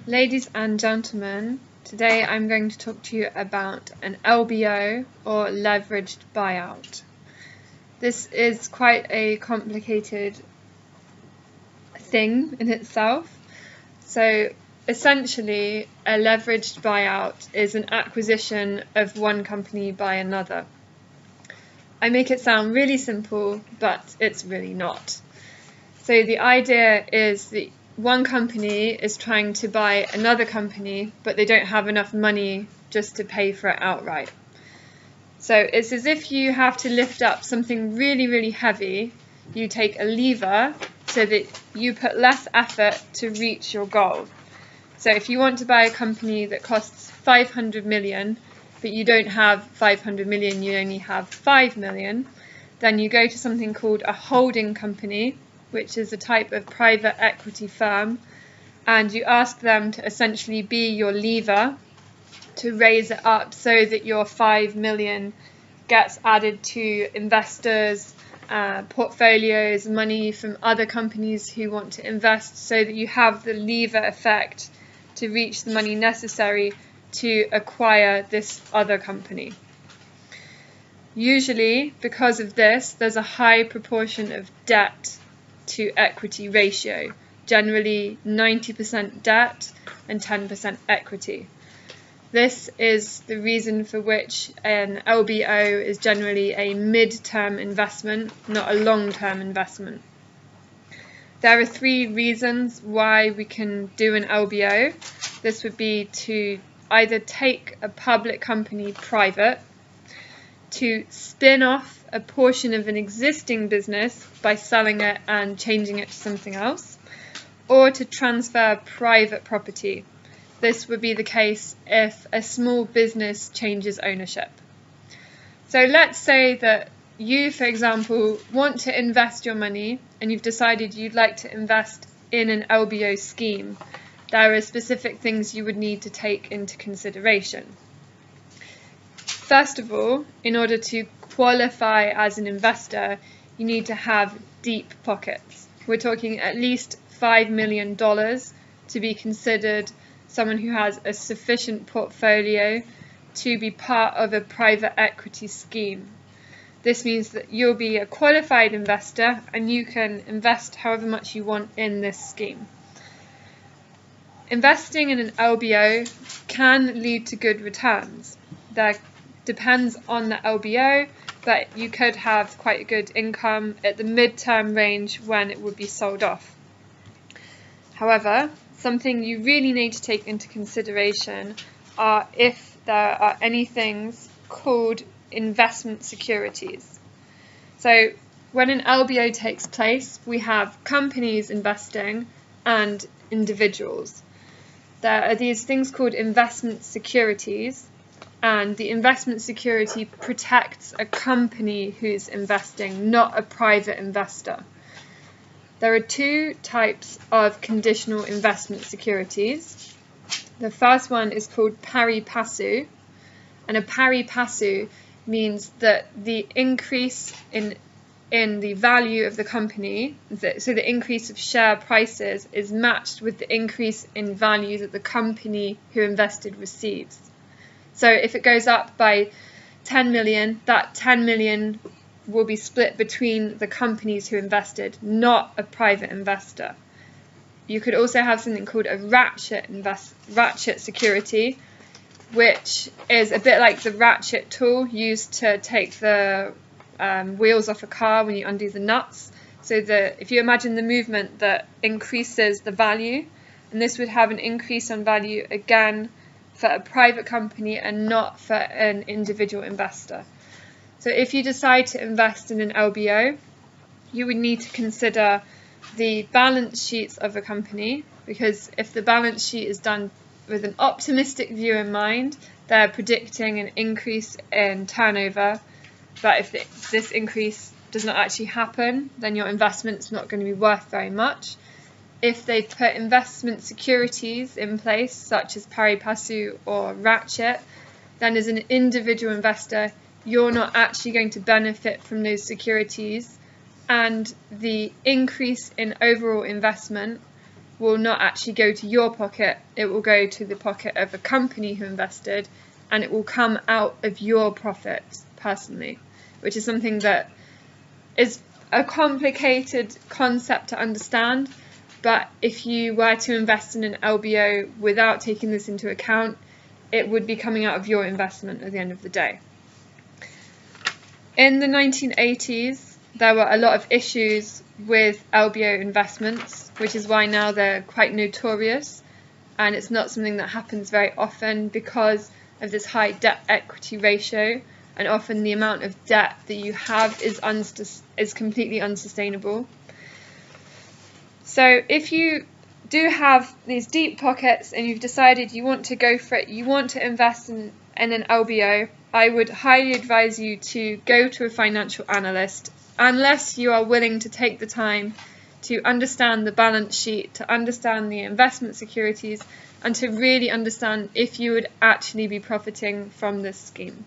Ladies and gentlemen, today I'm going to talk to you about an LBO or leveraged buyout. This is quite a complicated thing in itself. So essentially, a leveraged buyout is an acquisition of one company by another. I make it sound really simple, but it's really not. So the idea is that one company is trying to buy another company, but they don't have enough money just to pay for it outright. So it's as if you have to lift up something really, really heavy. You take a lever so that you put less effort to reach your goal. So if you want to buy a company that costs 500 million, but you don't have 500 million, you only have 5 million, then you go to something called a holding company, which is a type of private equity firm, and you ask them to essentially be your lever to raise it up so that your 5 million gets added to investors, portfolios, money from other companies who want to invest, so that you have the lever effect to reach the money necessary to acquire this other company. Usually, because of this, there's a high proportion of debt to equity ratio, generally 90% debt and 10% equity. This is the reason for which an LBO is generally a mid-term investment, not a long-term investment. There are 3 reasons why we can do an LBO. This would be to either take a public company private, to spin off a portion of an existing business by selling it and changing it to something else, or to transfer private property. This would be the case if a small business changes ownership. So let's say that you, for example, want to invest your money and you've decided you'd like to invest in an LBO scheme. There are specific things you would need to take into consideration. First of all, in order to qualify as an investor, you need to have deep pockets. We're talking at least $5 million to be considered someone who has a sufficient portfolio to be part of a private equity scheme. This means that you'll be a qualified investor and you can invest however much you want in this scheme. Investing in an LBO can lead to good returns. That depends on the LBO, but you could have quite a good income at the mid-term range when it would be sold off. However, something you really need to take into consideration are if there are any things called investment securities. So when an LBO takes place, we have companies investing and individuals. There are these things called investment securities, and the investment security protects a company who's investing, not a private investor. There are 2 types of conditional investment securities. The first one is called pari passu, and a pari passu means that the increase in the value of the company, so the increase of share prices, is matched with the increase in value that the company who invested receives. So if it goes up by 10 million, that 10 million will be split between the companies who invested, not a private investor. You could also have something called a ratchet security, which is a bit like the ratchet tool used to take the wheels off a car when you undo the nuts. So if you imagine the movement that increases the value, and this would have an increase on value again for a private company and not for an individual investor. So if you decide to invest in an LBO, you would need to consider the balance sheets of a company, because if the balance sheet is done with an optimistic view in mind, they're predicting an increase in turnover, but if this increase does not actually happen, then your investment's not going to be worth very much. If they put investment securities in place, such as pari passu or ratchet, then as an individual investor, you're not actually going to benefit from those securities, and the increase in overall investment will not actually go to your pocket, it will go to the pocket of a company who invested, and it will come out of your profit personally, which is something that is a complicated concept to understand. But if you were to invest in an LBO without taking this into account, it would be coming out of your investment at the end of the day. In the 1980s, there were a lot of issues with LBO investments, which is why now they're quite notorious, and it's not something that happens very often because of this high debt-equity ratio, and often the amount of debt that you have is completely unsustainable. So if you do have these deep pockets and you've decided you want to go for it, you want to invest in an LBO, I would highly advise you to go to a financial analyst, unless you are willing to take the time to understand the balance sheet, to understand the investment securities, and to really understand if you would actually be profiting from this scheme.